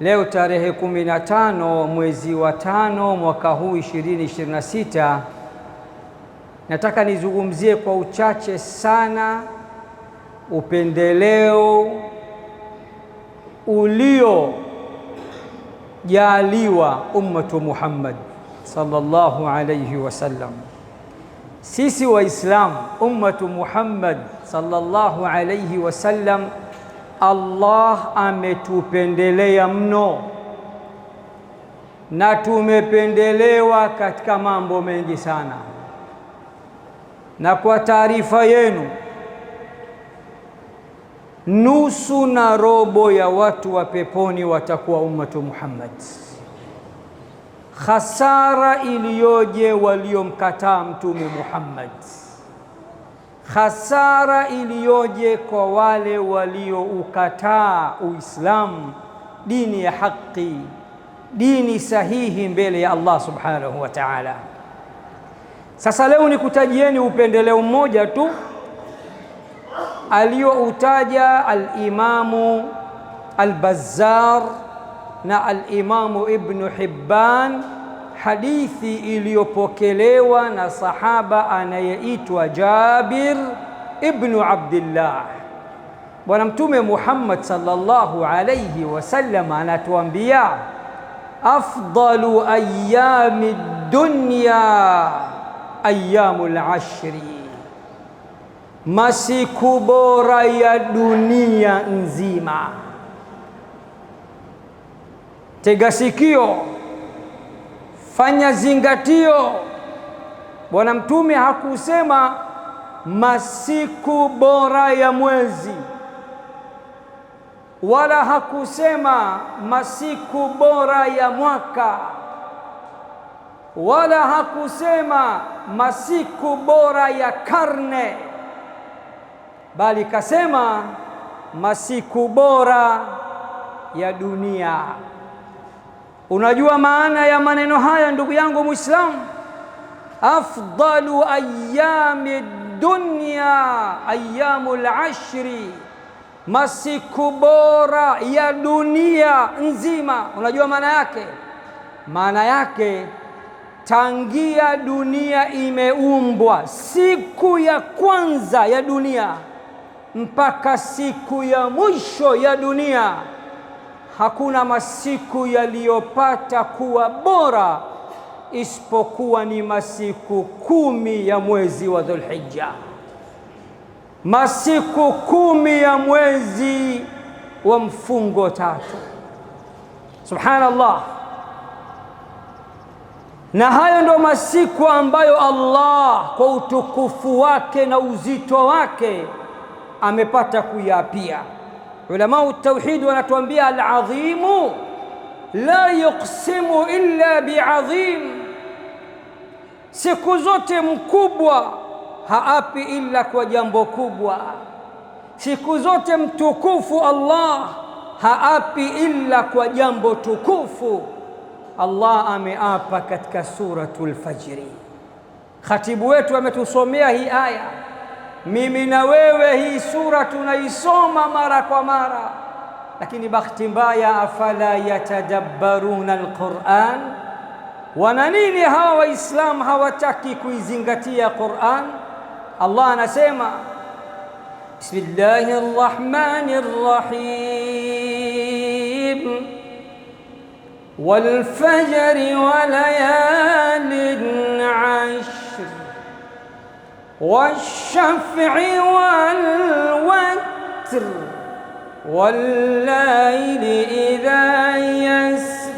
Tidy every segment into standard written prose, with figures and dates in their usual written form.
Leo tarehe 15 mwezi wa 5 mwaka huu 2026, nataka nizungumzie kwa uchache sana upendeleo uliojaliwa ummatu Muhammad sallallahu alayhi wasallam. Sisi Waislamu ummatu Muhammad sallallahu alayhi wasallam, Allah ametupendelea mno na tumependelewa katika mambo mengi sana. Na kwa taarifa yenu, nusu na robo ya watu wa peponi watakuwa ummatu Muhammad. Khasara iliyoje waliomkataa mtume Muhammad! Khasara iliyoje kwa wale walioukataa Uislamu, dini ya haki, dini sahihi mbele ya Allah subhanahu wa ta'ala. Sasa leo nikutajieni upendeleo mmoja tu alioutaja al-Imamu al-Bazzar na al-Imamu Ibn Hibban, hadithi iliyopokelewa na sahaba anayeitwa Jabir ibn Abdullah. Bwana Mtume Muhammad sallallahu alayhi wasallam anatuambia, afdalu ayami dunya ayyamul ashri, masiku bora ya dunia nzima. Tega sikio, fanya zingatio. Bwana Mtume hakusema masiku bora ya mwezi, wala hakusema masiku bora ya mwaka, wala hakusema masiku bora ya karne, bali kasema masiku bora ya dunia. Unajua maana ya maneno haya ndugu yangu Muislamu? Afdalu ayami dunya ayyamul ashri, masiku bora ya dunia nzima. Unajua maana yake? Maana yake, tangia dunia imeumbwa, siku ya kwanza ya dunia mpaka siku ya mwisho ya dunia, hakuna masiku yaliyopata kuwa bora isipokuwa ni masiku 10 ya mwezi wa Dhulhijja, masiku 10 ya mwezi wa mfungo 3. Subhanallah. Na hayo ndo masiku ambayo Allah kwa utukufu wake na uzito wake amepata kuyapia. Ulama tauhid wanatuambia, al-adhimu la yuqsimu illa bi'adhim, siku zote mkubwa haapi illa kwa jambo kubwa. Siku zote mtukufu Allah haapi illa kwa jambo tukufu. Allah ameapa katika suratul Fajri. Khatibu wetu ametusomea hii aya. Mimi na wewe hii sura tunaisoma mara kwa mara, lakini bahati mbaya, afala yatadabbaruna alquran. Wana nini hawa Waislamu? Hawataki kuizingatia Quran. Allah anasema, bismillahir rahmanir rahim, wal fajri wa layalin ashr والشفع والوتر والليل إذا يسر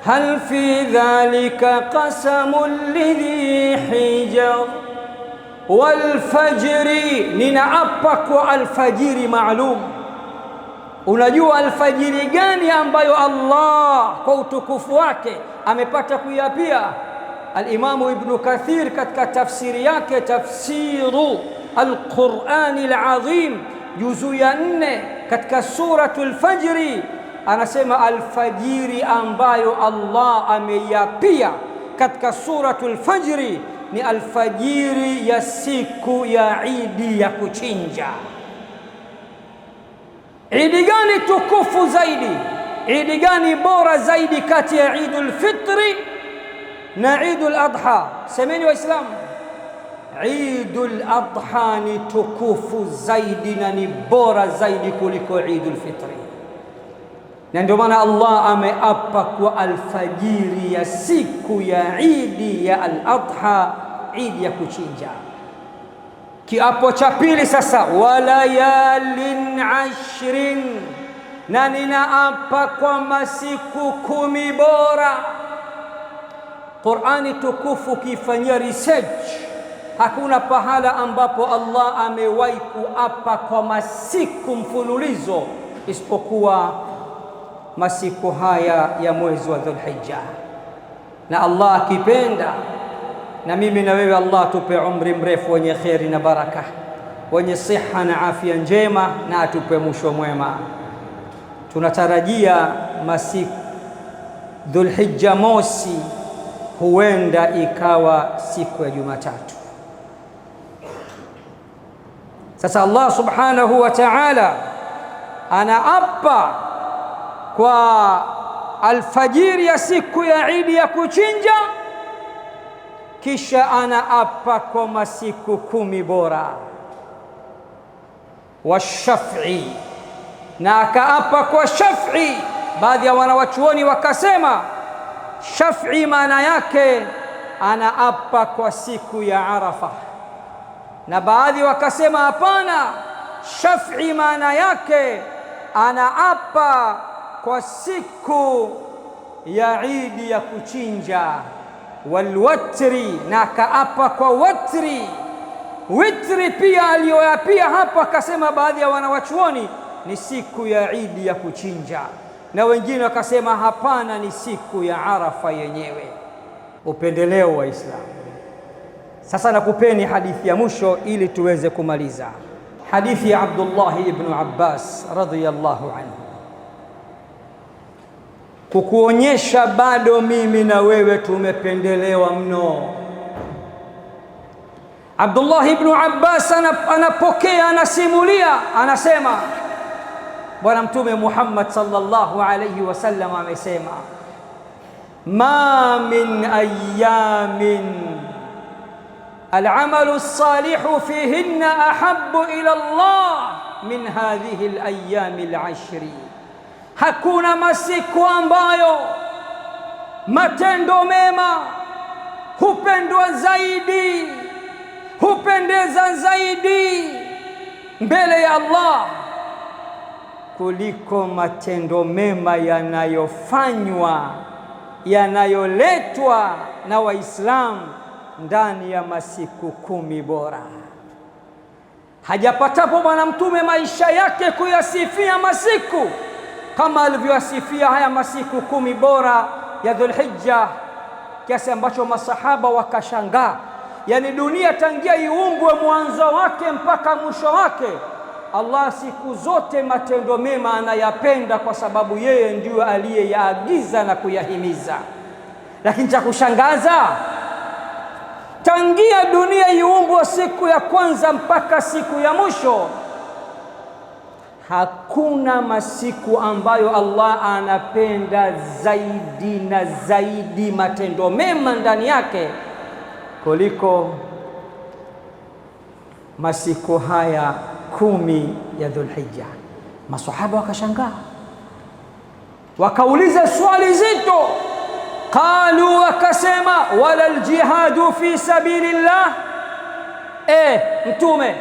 هل في ذلك قسم لذي حجر والفجر. Ninaapa kwa alfajiri maalum. Unajua alfajiri gani ambayo Allah kwa utukufu wake amepata kuyapia? Al-Imamu Ibn Kathir katika tafsiri yake, tafsiru al-Qur'ani al-Azim, juzu ya 4 katika suratul Fajri, anasema alfajiri ambayo Allah ameyapia katika suratul Fajri ni alfajiri ya siku ya Idi ya kuchinja. Idi gani tukufu zaidi? idi gani bora zaidi kati ya Eidul Fitri na Eidul Adha? Semeni Waislamu. Eidul Adha ni tukufu zaidi na ni bora zaidi kuliko Eidul Fitri, na ndio maana Allah ameapa kwa alfajiri ya siku ya Idi ya Al-Adha, idi ya kuchinja. Kiapo cha pili sasa, walayalin ashrin, na ninaapa kwa masiku 10 bora. Qur'ani tukufu kifanyia research, hakuna pahala ambapo Allah amewahi kuapa kwa masiku mfululizo isipokuwa masiku haya ya mwezi wa Dhulhijja. Na Allah akipenda, na mimi na wewe, Allah tupe umri mrefu wenye kheri na baraka, wenye siha na afya njema, na atupe mwisho mwema. Tunatarajia masiku Dhulhijja mosi huenda ikawa siku ya Jumatatu. Sasa Allah subhanahu wa ta'ala anaapa kwa alfajiri ya siku ya Idi ya kuchinja, kisha anaapa kwa masiku 10 bora. Washaf'i, na akaapa kwa shaf'i. Baadhi ya wanawachuoni wakasema shaf'i maana yake anaapa kwa siku ya Arafa, na baadhi wakasema hapana, shaf'i maana yake anaapa kwa siku ya Idi ya kuchinja. Walwatri, na akaapa kwa watri. Witri pia aliyoyapia hapo, akasema baadhi ya wanawachuoni ni siku ya Idi ya kuchinja, na wengine wakasema hapana, ni siku ya Arafa yenyewe. Upendeleo wa Islam. Sasa nakupeni hadithi ya mwisho ili tuweze kumaliza. Hadithi ya Abdullah ibn Abbas radhiyallahu anhu, kukuonyesha bado mimi na wewe tumependelewa mno. Abdullah ibn Abbas anapokea, anasimulia, anasema Bwana Mtume Muhammad sallallahu alayhi wasallam amesema, ma min ayamin العمل الصالح فيهن أحب إلى الله من هذه الأيام العشر. Hakuna masiku ambayo matendo mema hupendwa zaidi, hupendeza zaidi mbele ya Allah kuliko matendo mema yanayofanywa, yanayoletwa na Waislamu ndani ya masiku 10 bora. Hajapatapo Bwana Mtume maisha yake kuyasifia masiku kama alivyosifia haya masiku 10 bora ya Dhulhijja, kiasi ambacho masahaba wakashangaa. Yani dunia tangia iumbwe mwanzo wake mpaka mwisho wake, Allah siku zote matendo mema anayapenda, kwa sababu yeye ndiyo aliyeyaagiza na kuyahimiza. Lakini cha kushangaza, tangia dunia iumbwe siku ya kwanza mpaka siku ya mwisho, hakuna masiku ambayo Allah anapenda zaidi na zaidi matendo mema ndani yake kuliko masiku haya 10 ya Dhulhijja. Masahaba wakashangaa, wakauliza swali zito. Qalu, wakasema, wala aljihadu fi sabilillah. Mtume,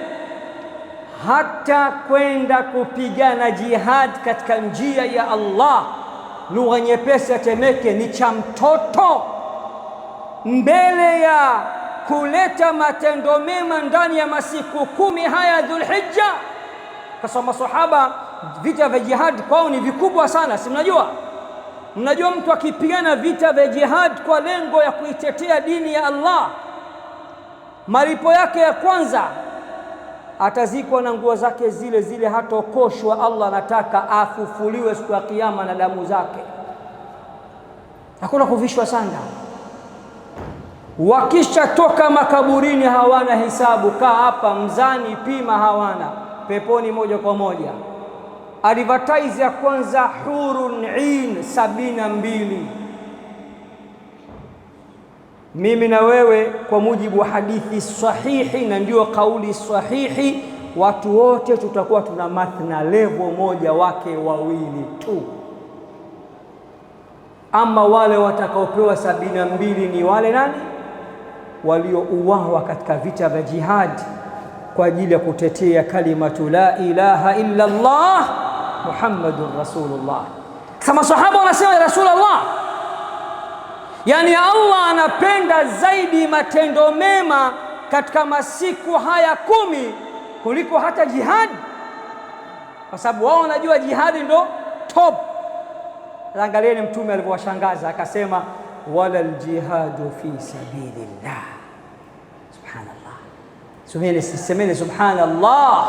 hata kwenda kupigana jihad katika njia ya Allah, lugha nyepesi atemeke, ni cha mtoto mbele ya kuleta matendo mema ndani ya masiku 10 haya Dhulhijja. Kwa sababu masahaba vita vya jihad kwao ni vikubwa sana, si mnajua? Mnajua mtu akipigana vita vya jihad kwa lengo ya kuitetea dini ya Allah, malipo yake ya kwanza atazikwa na nguo zake zile zile, hatokoshwa. Allah anataka afufuliwe siku ya Kiyama na damu zake, hakuna kuvishwa sanda. Wakisha toka makaburini hawana hisabu, kaa hapa mzani pima, hawana, peponi moja kwa moja. advertise ya kwanza hurun ain 72. Mimi na wewe kwa mujibu wa hadithi sahihi, na ndio kauli sahihi, watu wote tutakuwa tuna mathna level moja, wake wawili tu. Ama wale watakaopewa 72 ni wale nani? Waliouawa katika vita vya jihad kwa ajili ya kutetea kalimatu la ilaha illa Allah Muhammadur Rasulullah. Kama sahaba wanasema, ya Rasulullah, yani Allah anapenda zaidi matendo mema katika masiku haya 10 kuliko hata jihad, kwa sababu wao wanajua jihadi ndo top. Angalieni Mtume alivyowashangaza akasema, wala aljihadu fi sabilillah. Subhanallah, semeni subhanallah.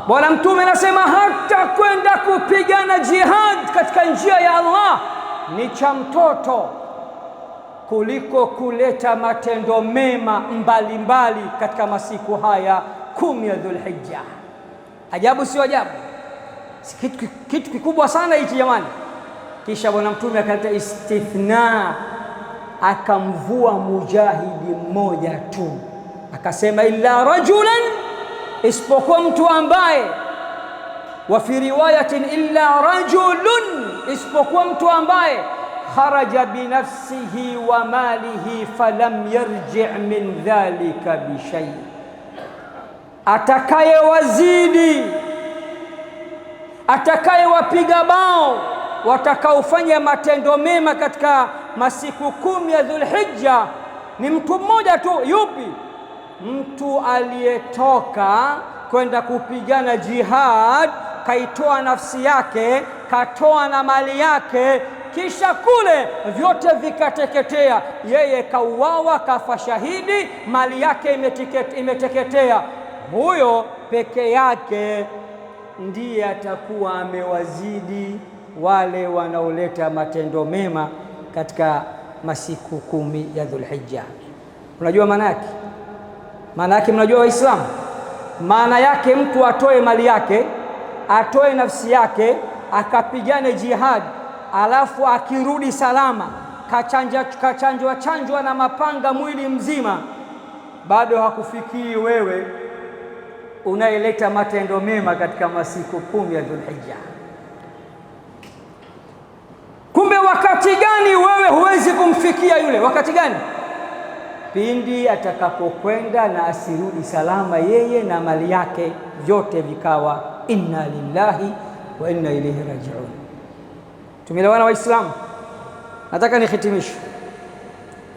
Bwana Mtume anasema hata kwenda kupigana jihad katika njia ya Allah ni cha mtoto kuliko kuleta matendo mema mbalimbali katika masiku haya 10 ya Dhulhijja. Ajabu sio ajabu? Kitu kikubwa sana hichi jamani. Kisha Bwana Mtume akaleta istithna, akamvua mujahidi mmoja tu, akasema illa rajulan, isipokuwa mtu ambaye, wa fi riwayatin illa rajulun, isipokuwa mtu ambaye kharaja binafsihi wa malihi falam yarji' min dhalika bishay, atakayewazidi, atakayewapiga bao watakaofanya matendo mema katika masiku 10 ya Dhulhijja ni mtu mmoja tu. Yupi? Mtu aliyetoka kwenda kupigana jihad, kaitoa nafsi yake, katoa na mali yake, kisha kule vyote vikateketea, yeye kauawa, kafa shahidi, mali yake imeteketea. Huyo peke yake ndiye atakuwa amewazidi wale wanaoleta matendo mema katika masiku 10 ya Dhulhijja. Unajua maana yake? Maana yake mnajua Waislamu? Maana yake mtu atoe mali yake, atoe nafsi yake, akapigane jihad, alafu akirudi salama, kachanjwa na mapanga mwili mzima, bado hakufikii wewe unaeleta matendo mema katika masiku 10 ya Dhulhijja. Kumbe wakati gani wewe huwezi kumfikia yule? Wakati gani? Pindi atakapokwenda na asirudi salama, yeye na mali yake vyote vikawa inna lillahi wa inna ilaihi raji'un. Tumeelewana Waislamu? Nataka nihitimishe.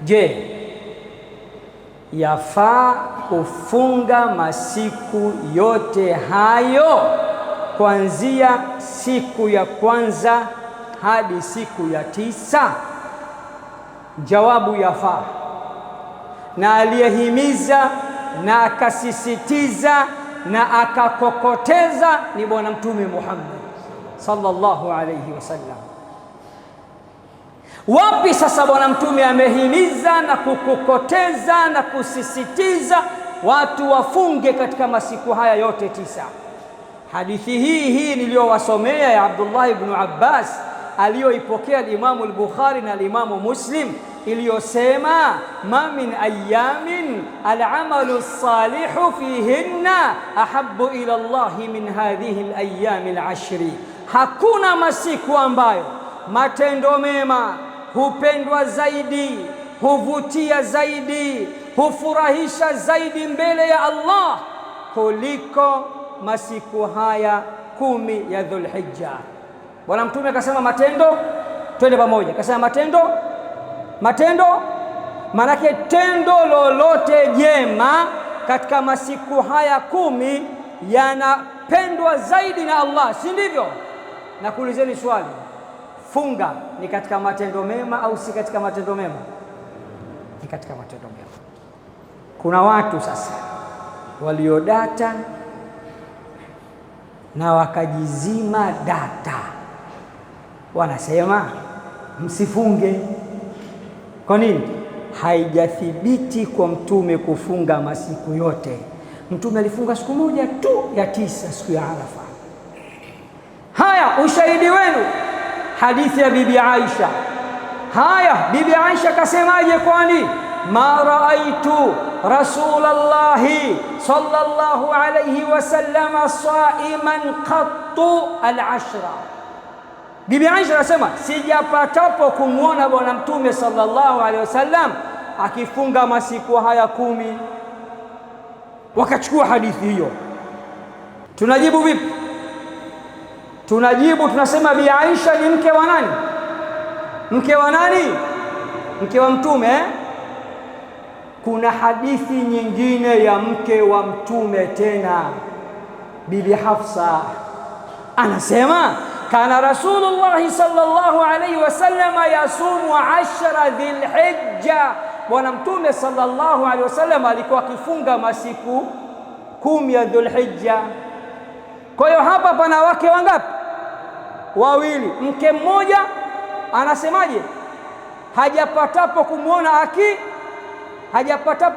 Je, yafaa kufunga masiku yote hayo kuanzia siku ya kwanza hadi siku ya 9? Jawabu, yafaa. Na aliyehimiza na akasisitiza na akakokoteza ni Bwana Mtume Muhammad sallallahu alayhi wasallam. Wapi sasa Bwana Mtume amehimiza na kukokoteza na kusisitiza watu wafunge katika masiku haya yote 9? Hadithi hii niliyowasomea ya Abdullah ibn Abbas aliyoipokea al-Imamu al-Bukhari na al-Imamu Muslim, iliyosema ma min ayamin al-amalu as-salihu fihinna ahabbu ila Allah min hadhihi al-ayami al-ashri, hakuna masiku ambayo matendo mema hupendwa zaidi, huvutia zaidi, hufurahisha zaidi mbele ya Allah kuliko masiku haya 10 ya Dhulhijja. Bwana Mtume akasema matendo, twende pamoja, akasema matendo, manake tendo lolote jema katika masiku haya 10 yanapendwa zaidi na Allah, si ndivyo? Na kuulizeni swali, funga ni katika matendo mema au si katika matendo mema? Ni katika matendo mema. Kuna watu sasa waliodata na wakajizima data, wanasema msifunge. Kwa nini? Haijathibiti kwa Mtume kufunga masiku yote. Mtume alifunga siku moja tu ya 9, siku ya Arafa. ushahidi wenu hadithi ya bibi Aisha. Haya, bibi Aisha kasemaje? Kwani ma raaitu rasulallahi sallallahu alayhi wasallam saiman qattu al-ashra. Bibi Aisha anasema sijapatapo kumwona bwana mtume sallallahu alayhi wasallam akifunga masiku haya 10. Wakachukua hadithi hiyo. Tunajibu vipi? Tunajibu tunasema Bi Aisha ni mke wa nani? Mke wa nani? Mke wa mtume. Kuna hadithi nyingine ya mke wa mtume tena, Bibi Hafsa anasema kana Rasulullah sallallahu alayhi wasallam yasumu 10 Dhulhijja. Bwana mtume sallallahu alayhi wasallam alikuwa akifunga masiku 10 ya Dhulhijja. Kwa hiyo hapa pana wake wangapi? Wawili. Mke mmoja anasemaje? Hajapatapo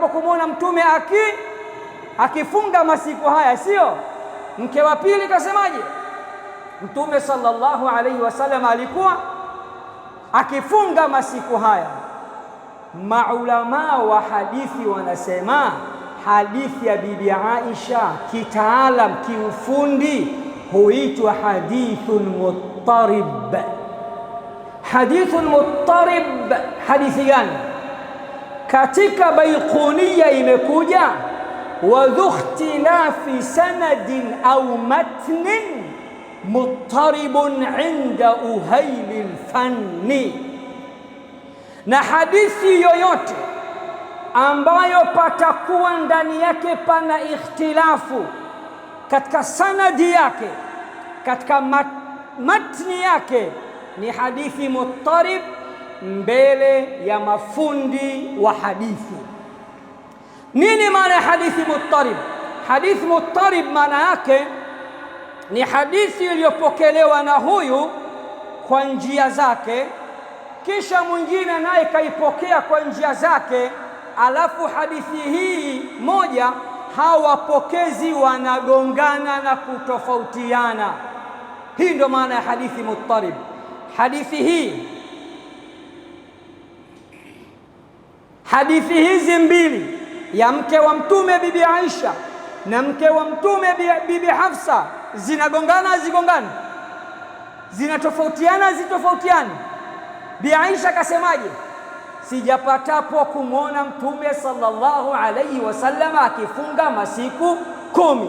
kumwona mtume akifunga masiku haya, sio? Mke wa pili kasemaje? Mtume sallallahu alayhi wasallam alikuwa akifunga masiku haya. Maulama wa hadithi wanasema hadithi ya bibi Aisha kitaalam, kiufundi huitwa hadithun muttarib. Hadithun muttarib hadithi gani? Katika Baiquniya imekuja wa dhukhtilafi sanadin au matnin muttaribun inda uhaili lfanni. Na hadithi yoyote ambayo patakuwa ndani yake pana ikhtilafu katika sanadi yake, katika matni yake, ni hadithi muttarib mbele ya mafundi wa hadithi. Nini maana ya hadithi muttarib? Hadithi muttarib maana yake ni hadithi iliyopokelewa na huyu kwa njia zake, kisha mwingine naye kaipokea kwa njia zake, alafu hadithi hii moja hawapokezi wanagongana na kutofautiana. Hii ndio maana ya hadithi muttarib. Hadithi hizi mbili, ya mke wa mtume bibi Aisha na mke wa mtume bibi Hafsa, zinagongana hazigongani? Zinatofautiana hazitofautiani? Bi Aisha kasemaje? Sijapatapo kumwona mtume sallallahu alayhi wasallam akifunga masiku 10.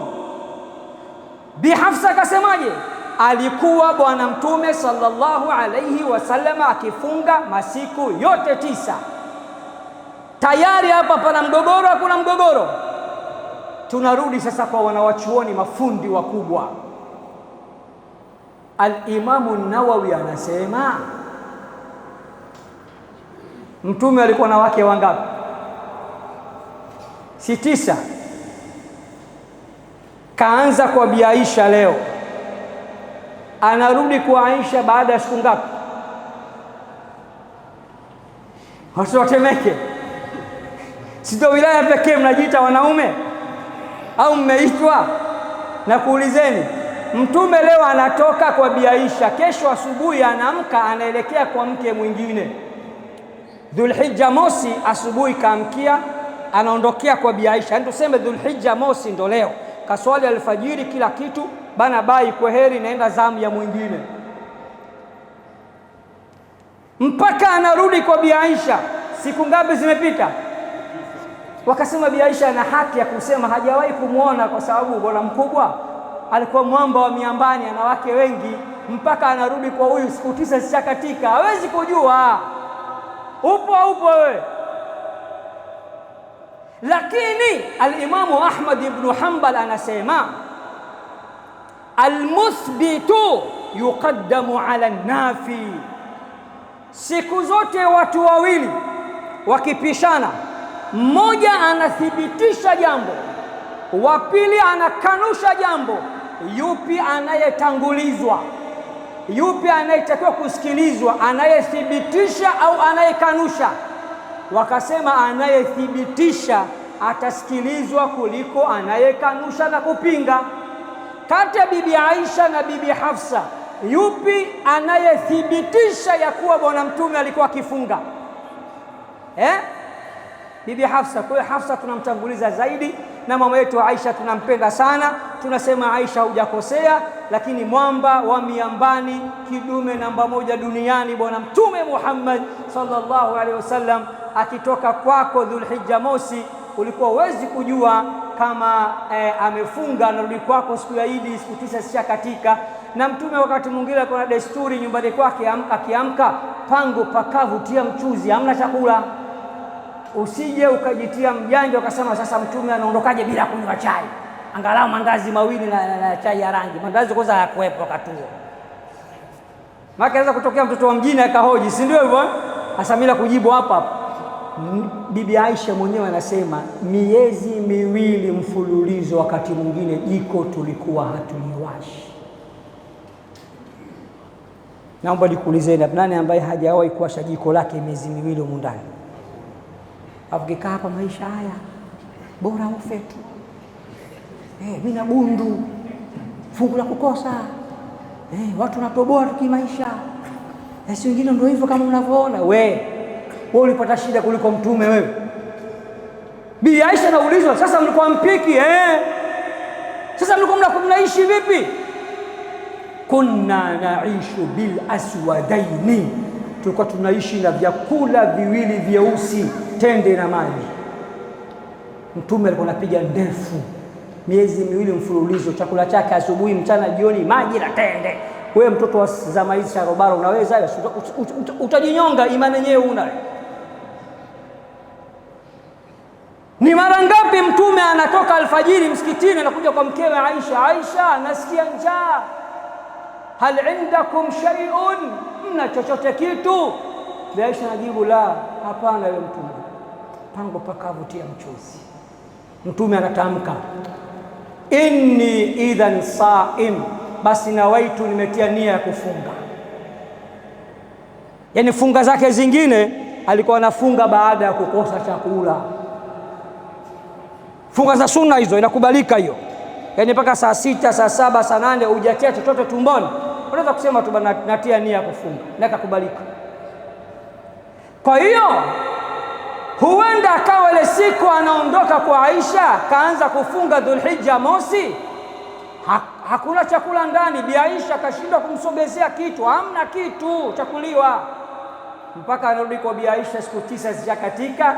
Bi Hafsa kasemaje? Alikuwa bwana mtume sallallahu alayhi wasallam akifunga masiku yote 9. Tayari hapa pana mgogoro, hakuna mgogoro? Tunarudi sasa kwa wanawachuoni mafundi wakubwa. Al-Imamu Nawawi anasema mtume alikuwa na wake wangapi? Si 9. Kaanza kwa Bi Aisha leo, anarudi kwa Aisha baada ya siku ngapi? Wasiwatemeke, sio wilaya pekee mnajiita wanaume au mmeitwa? Na kuulizeni, mtume leo anatoka kwa Bi Aisha, kesho asubuhi anaamka anaelekea kwa mke mwingine. Dhulhijja mosi asubuhi kaamkia anaondokea kwa Bi Aisha. Ndio tuseme Dhulhijja mosi ndo leo, kaswali alfajiri kila kitu bana, bai kwa heri, naenda zamu ya mwingine, mpaka anarudi kwa Bi Aisha. Siku ngapi zimepita? Wakasema Bi Aisha ana haki ya kusema hajawahi kumwona, kwa sababu bwana mkubwa alikuwa mwamba wa miambani, ana wake wengi, mpaka anarudi kwa huyu siku 9 zishakatika, hawezi kujua upo wewe. Lakini al-Imamu Ahmad ibn Hanbal anasema al-muthbitu yuqaddamu ala an-nafi. Siku zote watu wawili wakipishana, mmoja anathibitisha jambo, wa pili anakanusha jambo, yupi anayetangulizwa? Yupi anayetakiwa kusikilizwa, anayethibitisha au anayekanusha? Wakasema anayethibitisha atasikilizwa kuliko anayekanusha na kupinga. Kati ya bibi Aisha na bibi Hafsa yupi anayethibitisha ya kuwa bwana mtume alikuwa akifunga? Bibi Hafsa. Kwa hiyo Hafsa tunamtanguliza zaidi, na mama yetu Aisha tunampenda sana. Tunasema Aisha hujakosea, lakini mwamba wa miambani, kidume namba 1 duniani, bwana mtume Muhammad sallallahu alaihi wasallam, akitoka kwako Dhulhijja mosi, ulikuwa huwezi kujua kama amefunga, anarudi kwako siku ya Idi, siku 9 zishakatika. Na mtume wakati mwingine alikuwa na desturi nyumbani kwake, akiamka pango pakavu, tia mchuzi, hamna chakula. Usije ukajitia mjanja ukasema sasa mtume anaondokaje bila kunywa chai, angalau mandazi mawili na chai ya rangi. Mandazi kwanza hayakuwepo wakati huo, maana anaweza kutokea mtoto wa mjini akahoji, si ndio hivyo? Hasa mimi kujibu hapa, Bibi Aisha mwenyewe anasema miezi miwili mfululizo, wakati mwingine jiko tulikuwa hatuliwashi. Naomba nikuulizeni, nani ambaye hajawahi kuwasha jiko lake miezi miwili huko ndani? Afikikaa hapa maisha haya bora ufe tu. Mimi na bundu fungu la kukosa. Watu natoboa tukimaisha. Si wengine ndio hivyo kama unavyoona. Wewe ulipata shida kuliko mtume wewe. Bibi Aisha anaulizwa, sasa mlikuwa mpiki sasa mlikuwa mnaishi vipi? Kunna naishu bil aswadaini, tulikuwa tunaishi na vyakula viwili vyeusi, tende na maji. Mtume alikuwa anapiga ndefu miezi miwili mfululizo, chakula chake asubuhi, mchana, jioni, maji na tende. Wewe mtoto wa zama hizi sharobaro unaweza? Utajinyonga, imani yenyewe una. Ni mara ngapi mtume anatoka alfajiri msikitini anakuja kwa mkewe Aisha, Aisha nasikia njaa, hal indakum shay'un, mna chochote kitu? Aisha anajibu la, hapana wewe mtume, pango pakavu tia mchuzi. Mtume anatamka inni idhan saim, basi na waitu nimetia nia ya kufunga. Yani funga zake zingine alikuwa anafunga baada ya kukosa chakula. Funga za sunna hizo inakubalika hiyo, yani mpaka saa 6, saa 7, saa 8 hujatia chochote tumboni, unaweza kusema tu natia nia ya kufunga na kukubalika. Kwa hiyo huenda akawa ile siku anaondoka kwa Aisha kaanza kufunga Dhulhijja mosi, hakuna chakula ndani. Bi Aisha kashindwa kumsobezea kitu, hamna kitu chakuliwa, mpaka anarudi kwa Bi Aisha siku 9 zishakatika.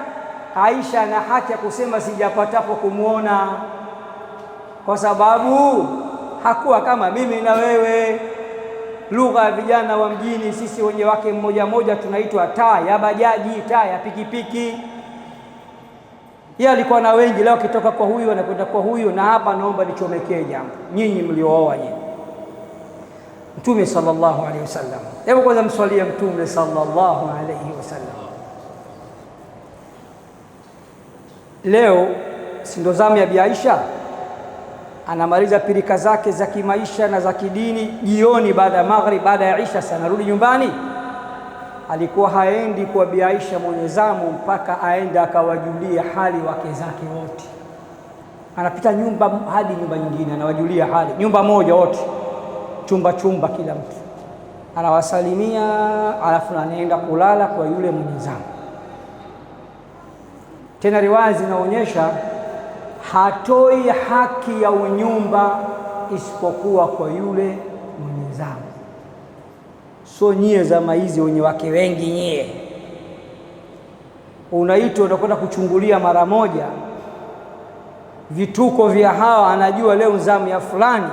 Aisha ana haki ya kusema sijapatapo kumwona, kwa sababu hakuwa kama mimi na wewe. Lugha ya vijana wa mjini, sisi wenye wake mmoja mmoja tunaitwa taa ya bajaji, taa ya pikipiki. Yeye alikuwa na wengi, leo kitoka kwa huyu anakwenda kwa huyu. Na hapa naomba nichomekee jambo, nyinyi mliooa nyinyi. Mtume sallallahu alaihi wasallam, hebu kwanza mswalie Mtume sallallahu alaihi wasallam. Leo si ndo zamu ya Bi Aisha, anamaliza pirika zake za kimaisha na za kidini. Jioni baada ya maghrib, baada ya Isha sana anarudi nyumbani. Alikuwa haendi kwa Bi Aisha mwenye zamu mpaka aende akawajulia hali wake zake wote. Anapita nyumba hadi nyumba nyingine, anawajulia hali. Nyumba moja wote, chumba kila mtu anawasalimia, alafu anaenda kulala kwa yule mwenye zamu. Tena riwaya zinaonyesha hatoi haki ya unyumba isipokuwa kwa yule mwenye zamu. So nyie zama hizi wenye wake wengi, nyie unaitwa unakwenda kuchungulia mara moja vituko vya hawa, anajua leo zamu ya fulani.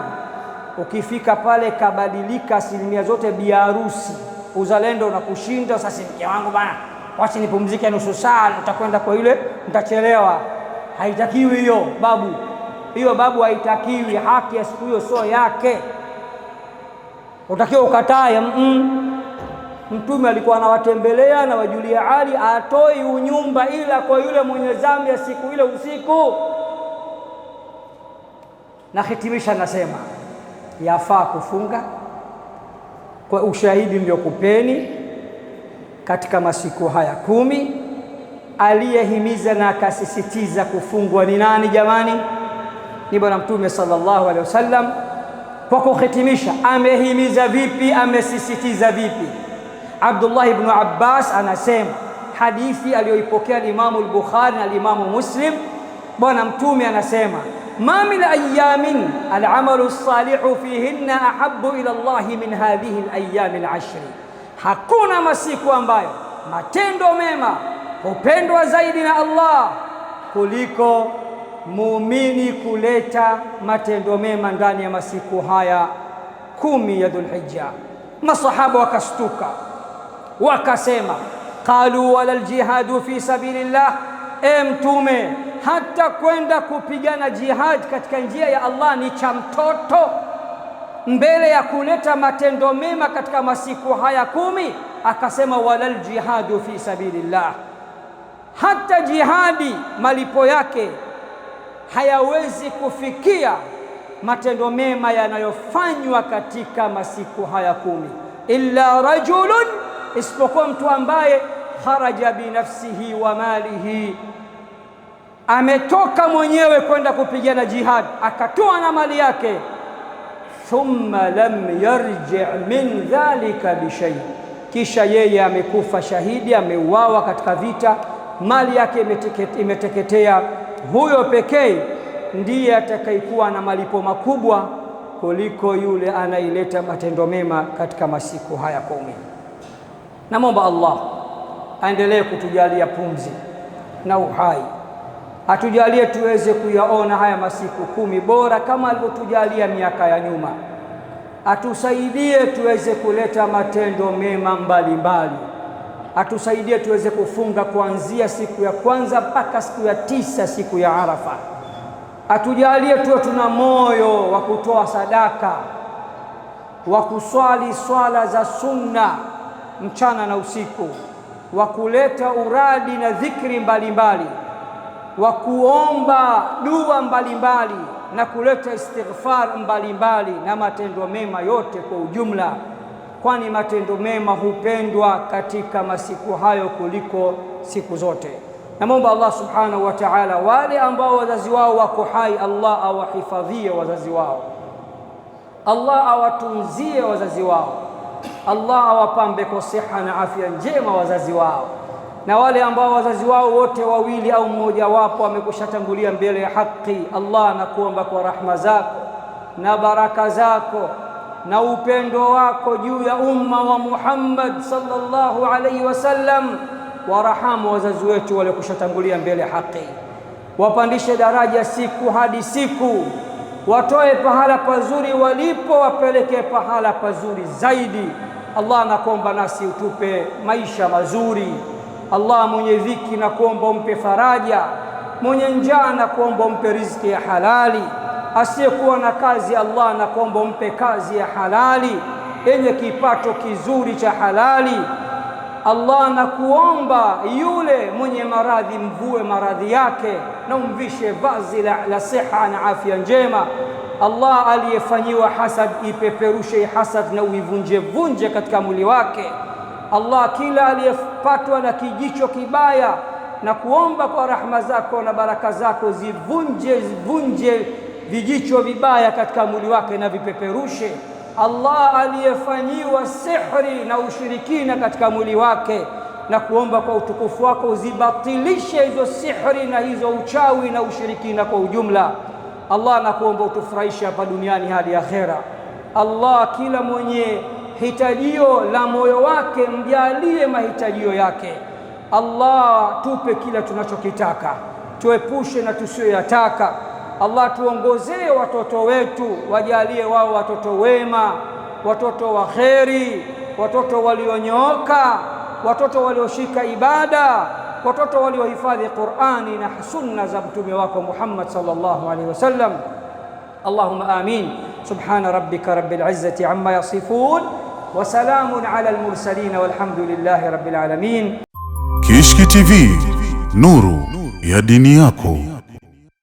Ukifika pale kabadilika asilimia zote, bi harusi uzalendo unakushinda. Sasa mke wangu bana, wacha nipumzike nusu saa, utakwenda kwa yule, nitachelewa. Haitakiwi hiyo babu, hiyo babu haitakiwi. Haki ya siku hiyo sio yake, utakiwa ukatae. Mtume alikuwa anawatembelea na wajulia hali, atoi unyumba ila kwa yule mwenye zamu ya siku ile usiku. Na hitimisha nasema yafaa kufunga kwa ushahidi niliokupeni katika masiku haya 10. Aliyehimiza na akasisitiza kufungwa ni nani jamani? Ni Bwana Mtume sallallahu alaihi wasallam. Kwa kuhitimisha, amehimiza vipi? Amesisitiza vipi? Abdullah ibn Abbas anasema, hadithi aliyoipokea Imamu al-Bukhari na Imamu Muslim, Bwana Mtume anasema, ma min ayamin al-amalu as-salihu fihinna ahabbu ila Allah min hadhihi al-ayami al-ashri, hakuna masiku ambayo matendo mema hupendwa zaidi na Allah kuliko muumini kuleta matendo mema ndani ya masiku haya 10 ya Dhulhijja. Masahaba wakastuka wakasema, qalu wala aljihadu fi sabilillah, Mtume, hata kwenda kupigana jihad katika njia ya Allah ni cha mtoto mbele ya kuleta matendo mema katika masiku haya 10? Akasema wala aljihadu fi sabilillah, hata jihadi malipo yake hayawezi kufikia matendo mema yanayofanywa katika masiku haya 10, illa rajulun, isipokuwa mtu ambaye kharaja binafsihi wa malihi, ametoka mwenyewe kwenda kupigana jihad akatoa na mali yake, thumma lam yarji' min dhalika bishay, kisha yeye amekufa shahidi, ameuawa katika vita, mali yake imeteketea, huyo pekee ndiye atakayekuwa na malipo makubwa kuliko yule anaileta matendo mema katika masiku haya 10. Namwomba Allah aendelee kutujalia pumzi na uhai, atujalie tuweze kuyaona haya masiku 10 bora kama alivyotujalia miaka ya nyuma, atusaidie tuweze kuleta matendo mema mbalimbali, atusaidie tuweze kufunga kuanzia siku ya kwanza mpaka siku ya 9, siku ya Arafa. Atujalie tuwe tuna moyo wa kutoa sadaka, wa kuswali swala za sunna mchana na usiku, wa kuleta uradi na dhikri mbalimbali, wa kuomba dua mbalimbali na kuleta istighfar mbalimbali na matendo mema yote kwa ujumla, kwani matendo mema hupendwa katika masiku hayo kuliko siku zote. Namwomba Allah subhanahu wa ta'ala, wale ambao wazazi wao wako hai, Allah awahifadhie wazazi wao, Allah awatunzie wazazi wao, Allah awapambe kwa siha na afya njema wazazi wao, na wale ambao wazazi wao wote wawili au mmoja wapo amekushatangulia mbele ya haki, Allah nakuomba kwa rahma zako na baraka zako na upendo wako juu ya umma wa Muhammad sallallahu alaihi wasallam, warahamu wazazi wetu waliokushatangulia mbele ya haki, wapandishe daraja siku hadi siku, watoe pahala pazuri walipo, wapeleke pahala pazuri zaidi. Allah nakuomba nasi utupe maisha mazuri. Allah, mwenye dhiki na kuomba umpe faraja, mwenye njaa na kuomba umpe riziki ya halali, asiyekuwa na kazi Allah na kuomba umpe kazi ya halali yenye kipato kizuri cha halali. Allah nakuomba yule mwenye maradhi mvue maradhi yake na umvishe vazi la siha na afya njema. Allah aliyefanyiwa hasad ipeperushe hasad na uivunje vunje katika mwili wake. Allah, kila aliyepatwa na kijicho kibaya na kuomba kwa rahma zako na baraka zako zivunje vijicho vibaya katika mwili wake na vipeperushe. Allah, aliyefanyiwa sihri na ushirikina katika mwili wake na kuomba kwa utukufu wako uzibatilishe hizo sihri na hizo uchawi na ushirikina kwa ujumla. Allah, nakuomba utufurahishe hapa duniani hadi akhera. Allah, kila mwenye hitajio la moyo wake mjalie mahitajio yake. Allah, tupe kila tunachokitaka, tuepushe na tusiyoyataka. Allah, tuongozee watoto wetu, wajalie wao watoto wema, watoto wa kheri, watoto walionyooka, watoto walioshika ibada, watoto waliohifadhi Qur'ani na sunna za mtume wako Muhammad sallallahu alaihi wasallam. Allahumma amin. Subhana rabbika rabbil izzati amma yasifun wa salamun ala al-mursalin walhamdulillahi rabbil alamin. Kishki TV, nuru ya dini yako.